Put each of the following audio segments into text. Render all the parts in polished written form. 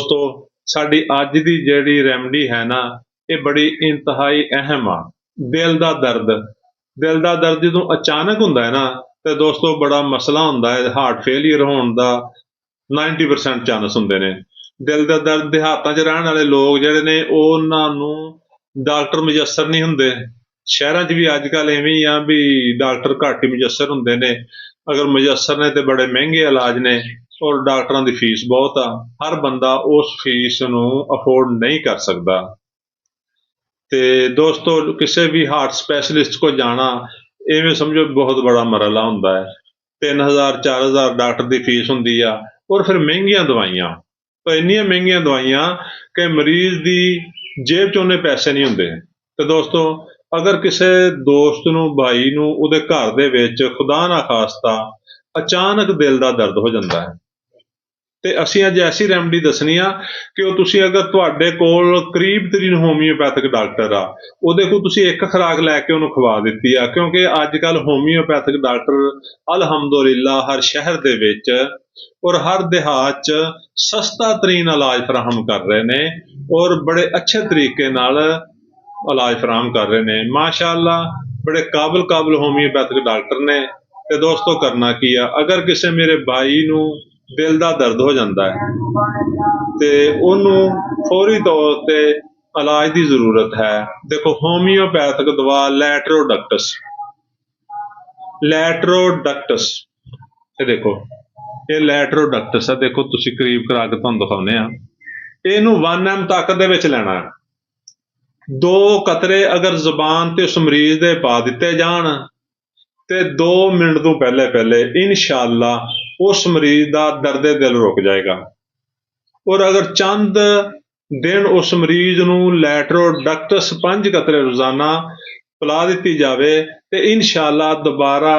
ਦੋਸਤੋ ਸਾਡੀ ਅੱਜ ਦੀ ਜਿਹੜੀ ਰੈਮਡੀ ਹੈ ਨਾ, ਇਹ ਬੜੀ ਇੰਤਹਾਈ ਅਹਿਮ ਆ। ਦਿਲ ਦਾ ਦਰਦ ਦਿਲ ਦਾ ਦਰਦ ਜਦੋਂ ਅਚਾਨਕ ਹੁੰਦਾ ਹੈ ਨਾ, ਤੇ ਦੋਸਤੋ ਬੜਾ ਮਸਲਾ ਹੁੰਦਾ ਹੈ। ਹਾਰਟ ਫੇਲੀਅਰ ਹੋਣ ਦਾ 90% ਚਾਂਸ ਹੁੰਦੇ ਨੇ। ਦਿਲ ਦਾ ਦਰਦ ਦੇਹਾਤਾਂ 'ਚ ਰਹਿਣ ਵਾਲੇ ਲੋਕ ਜਿਹੜੇ ਨੇ, ਉਹਨਾਂ ਨੂੰ ਡਾਕਟਰ ਮੁਯੱਸਰ ਨਹੀਂ ਹੁੰਦੇ। ਸ਼ਹਿਰਾਂ 'ਚ ਵੀ ਅੱਜ ਕੱਲ੍ਹ ਇਵੇਂ ਹੀ ਆ ਵੀ ਡਾਕਟਰ ਘੱਟ ਹੀ ਮੁਯੱਸਰ ਹੁੰਦੇ ਨੇ। ਅਗਰ ਮੁਯੱਸਰ ਨੇ ਤੇ ਬੜੇ ਮਹਿੰਗੇ ਇਲਾਜ ਨੇ, ਔਰ ਡਾਕਟਰਾਂ ਦੀ ਫੀਸ ਬਹੁਤ ਆ। ਹਰ ਬੰਦਾ ਉਸ ਫੀਸ ਨੂੰ ਅਫੋਰਡ ਨਹੀਂ ਕਰ ਸਕਦਾ। ਤੇ ਦੋਸਤੋ ਕਿਸੇ ਵੀ ਹਾਰਟ ਸਪੈਸ਼ਲਿਸਟ ਕੋਲ ਜਾਣਾ, ਇਵੇਂ ਸਮਝੋ ਬਹੁਤ ਬੜਾ ਮਰਲਾ ਹੁੰਦਾ ਹੈ। 3000 4000 ਡਾਕਟਰ ਦੀ ਫੀਸ ਹੁੰਦੀ ਆ, ਔਰ ਫਿਰ ਮਹਿੰਗੀਆਂ ਦਵਾਈਆਂ, ਤਾਂ ਇੰਨੀਆਂ ਮਹਿੰਗੀਆਂ ਦਵਾਈਆਂ ਕਿ ਮਰੀਜ਼ ਦੀ ਜੇਬ 'ਚ ਉਹਨੇ ਪੈਸੇ ਨਹੀਂ ਹੁੰਦੇ। ਤੇ ਦੋਸਤੋ ਅਗਰ ਕਿਸੇ ਦੋਸਤ ਨੂੰ, ਭਾਈ ਨੂੰ, ਉਹਦੇ ਘਰ ਦੇ ਵਿੱਚ ਖੁਦਾ ਨਾ ਖਾਸਤਾ ਅਚਾਨਕ ਦਿਲ ਦਾ ਦਰਦ ਹੋ ਜਾਂਦਾ ਹੈ, ਤੇ ਅਸੀਂ ਅੱਜ ਐਸੀ ਰੈਮਡੀ ਦੱਸਣੀ ਆ ਕਿ ਉਹ ਤੁਸੀਂ, ਅਗਰ ਤੁਹਾਡੇ ਕੋਲ ਕਰੀਬ ਤਰੀਨ ਹੋਮੀਓਪੈਥਿਕ ਡਾਕਟਰ ਆ, ਉਹਦੇ ਕੋਲ ਤੁਸੀਂ ਇੱਕ ਖੁਰਾਕ ਲੈ ਕੇ ਉਹਨੂੰ ਖਵਾ ਦਿੱਤੀ ਆ। ਕਿਉਂਕਿ ਅੱਜ ਕੱਲ੍ਹ ਹੋਮੀਓਪੈਥਿਕ ਡਾਕਟਰ ਅਲਹਮਦੁਲਿਲਾ ਹਰ ਸ਼ਹਿਰ ਦੇ ਵਿੱਚ ਔਰ ਹਰ ਦੇਹਾਤ 'ਚ ਸਸਤਾ ਤਰੀਨ ਇਲਾਜ ਫਰਾਹਮ ਕਰ ਰਹੇ ਨੇ, ਔਰ ਬੜੇ ਅੱਛੇ ਤਰੀਕੇ ਨਾਲ ਇਲਾਜ ਫਰਾਹਮ ਕਰ ਰਹੇ ਨੇ। ਮਾਸ਼ਾਅੱਲਾ ਬੜੇ ਕਾਬਲ ਹੋਮੀਓਪੈਥਿਕ ਡਾਕਟਰ ਨੇ। ਤੇ ਦੋਸਤੋ ਕਰਨਾ ਕੀ ਆ, ਅਗਰ ਕਿਸੇ ਮੇਰੇ ਭਾਈ ਨੂੰ ਦਿਲ ਦਾ ਦਰਦ ਹੋ ਜਾਂਦਾ ਹੈ ਤੇ ਉਹਨੂੰ ਫੌਰੀ ਤੌਰ ਤੇ ਇਲਾਜ ਦੀ ਜ਼ਰੂਰਤ ਹੈ। ਦੇਖੋ ਹੋਮੀਓਪੈਥਿਕ ਦਵਾ ਲੈਟਰੋਡਕਟਸ, ਇਹ ਦੇਖੋ, ਇਹ ਲੈਟਰੋਡਕਟਸ ਆ। ਦੇਖੋ ਤੁਸੀਂ ਕਰੀਬ ਕਰਾ ਕੇ ਤੁਹਾਨੂੰ ਦਿਖਾਉਂਦੇ ਆ। ਇਹਨੂੰ 1 ml ਤਾਕਤ ਦੇ ਵਿੱਚ ਲੈਣਾ ਹੈ। 2 ਕਤਰੇ ਅਗਰ ਜ਼ੁਬਾਨ ਤੇ ਉਸ ਮਰੀਜ਼ ਦੇ ਪਾ ਦਿੱਤੇ ਜਾਣ, ਤੇ 2 ਮਿੰਟ ਤੋਂ ਪਹਿਲੇ ਇਨਸ਼ਾਅੱਲਾ ਉਸ ਮਰੀਜ਼ ਦਾ ਦਰਦੇ ਦਿਲ ਰੁਕ ਜਾਏਗਾ। ਔਰ ਅਗਰ ਚੰਦ ਦਿਨ ਉਸ ਮਰੀਜ਼ ਨੂੰ ਲੈਟਰੋਡਕਟਸ 5 ਕਤਰੇ ਰੋਜ਼ਾਨਾ ਪਿਲਾ ਦਿੱਤੀ ਜਾਵੇ, ਤੇ ਇਨਸ਼ਾਅੱਲਾ ਦੁਬਾਰਾ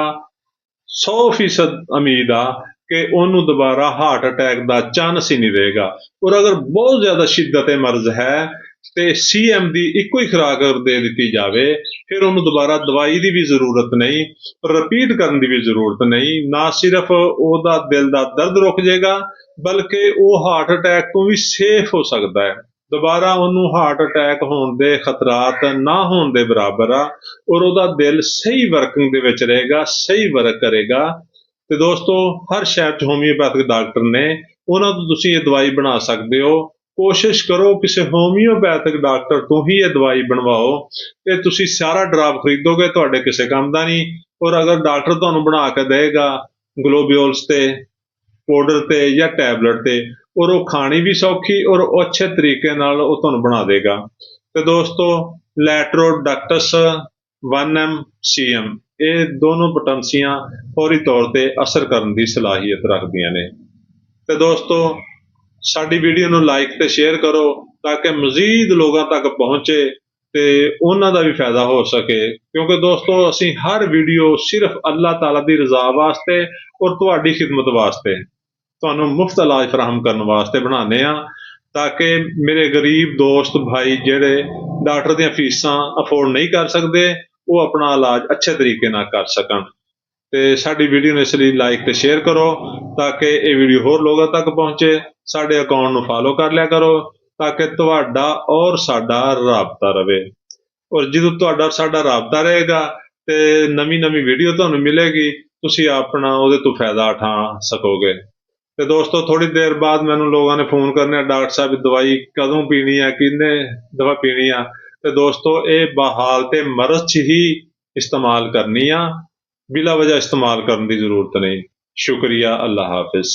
100% ਉਮੀਦ ਆ ਕਿ ਉਹਨੂੰ ਦੁਬਾਰਾ ਹਾਰਟ ਅਟੈਕ ਦਾ ਚਾਂਸ ਹੀ ਨਹੀਂ ਰਹੇਗਾ। ਔਰ ਅਗਰ ਬਹੁਤ ਜ਼ਿਆਦਾ ਸ਼ਿੱਦਤ ਮਰਜ਼ ਹੈ ਤੇ CM ਦੀ ਇੱਕੋ ਹੀ ਖੁਰਾਕ ਦੇ ਦਿੱਤੀ ਜਾਵੇ, ਫਿਰ ਉਹਨੂੰ ਦੁਬਾਰਾ ਦਵਾਈ ਦੀ ਵੀ ਜ਼ਰੂਰਤ ਨਹੀਂ, ਰਿਪੀਟ ਕਰਨ ਦੀ ਵੀ ਜ਼ਰੂਰਤ ਨਹੀਂ। ਨਾ ਸਿਰਫ ਉਹਦਾ ਦਿਲ ਦਾ ਦਰਦ ਰੁਕ ਜਾਏਗਾ, ਬਲਕਿ ਉਹ ਹਾਰਟ ਅਟੈਕ ਤੋਂ ਵੀ ਸੇਫ ਹੋ ਸਕਦਾ ਹੈ। ਦੁਬਾਰਾ ਉਹਨੂੰ ਹਾਰਟ ਅਟੈਕ ਹੋਣ ਦੇ ਖਤਰਾਤ ਨਾ ਹੋਣ ਦੇ ਬਰਾਬਰ ਆ, ਔਰ ਉਹਦਾ ਦਿਲ ਸਹੀ ਵਰਕਿੰਗ ਦੇ ਵਿੱਚ ਰਹੇਗਾ, ਸਹੀ ਵਰਕ ਕਰੇਗਾ। ਤੇ ਦੋਸਤੋ ਹਰ ਸ਼ਹਿਰ 'ਚ ਹੋਮੀਓਪੈਥਿਕ ਡਾਕਟਰ ਨੇ, ਉਹਨਾਂ ਤੋਂ ਤੁਸੀਂ ਇਹ ਦਵਾਈ ਬਣਾ ਸਕਦੇ ਹੋ। ਕੋਸ਼ਿਸ਼ ਕਰੋ ਕਿਸੇ ਹੋਮੀਓਪੈਥਿਕ ਡਾਕਟਰ ਤੋਂ ਹੀ ਇਹ ਦਵਾਈ ਬਣਵਾਓ। ਤੇ ਤੁਸੀਂ ਸਾਰਾ ਡਰਾਪ ਖਰੀਦੋਗੇ, ਤੁਹਾਡੇ ਕਿਸੇ ਕੰਮ ਦਾ ਨਹੀਂ। ਔਰ ਅਗਰ ਡਾਕਟਰ ਤੁਹਾਨੂੰ ਬਣਾ ਕੇ ਦੇਗਾ ਗਲੋਬਿਓਲਸ ਤੇ, ਪਾਊਡਰ ਤੇ ਜਾਂ ਟੈਬਲੇਟ ਤੇ, ਔਰ ਉਹ ਖਾਣੀ ਵੀ ਸੌਖੀ, ਔਰ ਉਹ ਅੱਛੇ ਤਰੀਕੇ ਨਾਲ ਉਹ ਤੁਹਾਨੂੰ ਬਣਾ ਦੇਗਾ। ਤੇ ਦੋਸਤੋ ਲੈਟਰੋਡਕਟਸ 1 ml CM, ਇਹ ਦੋਨੋਂ ਪੋਟੈਂਸੀਆਂ ਫੌਰੀ ਤੌਰ ਤੇ ਅਸਰ ਕਰਨ ਦੀ ਸਲਾਹੀਅਤ ਰੱਖਦੀਆਂ ਨੇ। ਤੇ ਦੋਸਤੋ ਸਾਡੀ ਵੀਡੀਓ ਨੂੰ ਲਾਈਕ ਤੇ ਸ਼ੇਅਰ ਕਰੋ, ਤਾਂ ਕਿ ਮਜ਼ੀਦ ਲੋਕਾਂ ਤੱਕ ਪਹੁੰਚੇ ਤੇ ਉਹਨਾਂ ਦਾ ਵੀ ਫਾਇਦਾ ਹੋ ਸਕੇ। ਕਿਉਂਕਿ ਦੋਸਤੋ ਅਸੀਂ ਹਰ ਵੀਡੀਓ ਸਿਰਫ ਅੱਲਾਹ ਤਾਲਾ ਦੀ ਰਜ਼ਾ ਵਾਸਤੇ ਔਰ ਤੁਹਾਡੀ ਖਿਦਮਤ ਵਾਸਤੇ, ਤੁਹਾਨੂੰ ਮੁਫਤ ਇਲਾਜ ਫਰਾਹਮ ਕਰਨ ਵਾਸਤੇ ਬਣਾਉਂਦੇ ਆ, ਤਾਂ ਕਿ ਮੇਰੇ ਗਰੀਬ ਦੋਸਤ ਭਾਈ ਜਿਹੜੇ ਡਾਕਟਰ ਦੀਆਂ ਫੀਸਾਂ ਅਫੋਰਡ ਨਹੀਂ ਕਰ ਸਕਦੇ, ਉਹ ਆਪਣਾ ਇਲਾਜ ਅੱਛੇ ਤਰੀਕੇ ਨਾਲ ਕਰ ਸਕਣ। ਤੇ ਸਾਡੀ ਵੀਡੀਓ ਨੂੰ ਇਸ ਲਈ ਲਾਈਕ ਤੇ ਸ਼ੇਅਰ ਕਰੋ, ਤਾਂ ਕਿ ਇਹ ਵੀਡੀਓ ਹੋਰ ਲੋਕਾਂ ਤੱਕ ਪਹੁੰਚੇ। ਸਾਡੇ ਅਕਾਊਂਟ ਨੂੰ ਫਾਲੋ ਕਰ ਲਿਆ ਕਰੋ, ਤਾਂ ਕਿ ਤੁਹਾਡਾ ਔਰ ਸਾਡਾ ਰਾਬਤਾ ਰਵੇ। ਔਰ ਜਦੋਂ ਤੁਹਾਡਾ ਸਾਡਾ ਰਾਬਤਾ ਰਹੇਗਾ ਤੇ ਨਵੀਂ ਵੀਡੀਓ ਤੁਹਾਨੂੰ ਮਿਲੇਗੀ, ਤੁਸੀਂ ਆਪਣਾ ਉਹਦੇ ਤੋਂ ਫਾਇਦਾ ਉਠਾ ਸਕੋਗੇ। ਤੇ ਦੋਸਤੋ ਥੋੜੀ ਦੇਰ ਬਾਅਦ ਮੈਨੂੰ ਲੋਕਾਂ ਨੇ ਫੋਨ ਕਰਨੇ, ਡਾਕਟਰ ਸਾਹਿਬ ਦਵਾਈ ਕਦੋਂ ਪੀਣੀ ਆ, ਕਿੰਨੇ ਦਵਾ ਪੀਣੀ ਆ। ਤੇ ਦੋਸਤੋ ਇਹ ਬਹਾਲਤ ਮਰਜ਼ 'ਚ ਹੀ ਇਸਤੇਮਾਲ ਕਰਨੀ ਆ, ਬਿਲਾ ਵਜ੍ਹਾ ਇਸਤੇਮਾਲ ਕਰਨ ਦੀ ਜ਼ਰੂਰਤ ਨਹੀਂ। ਸ਼ੁਕਰੀਆ, ਅੱਲਾਹ ਹਾਫਿਜ਼।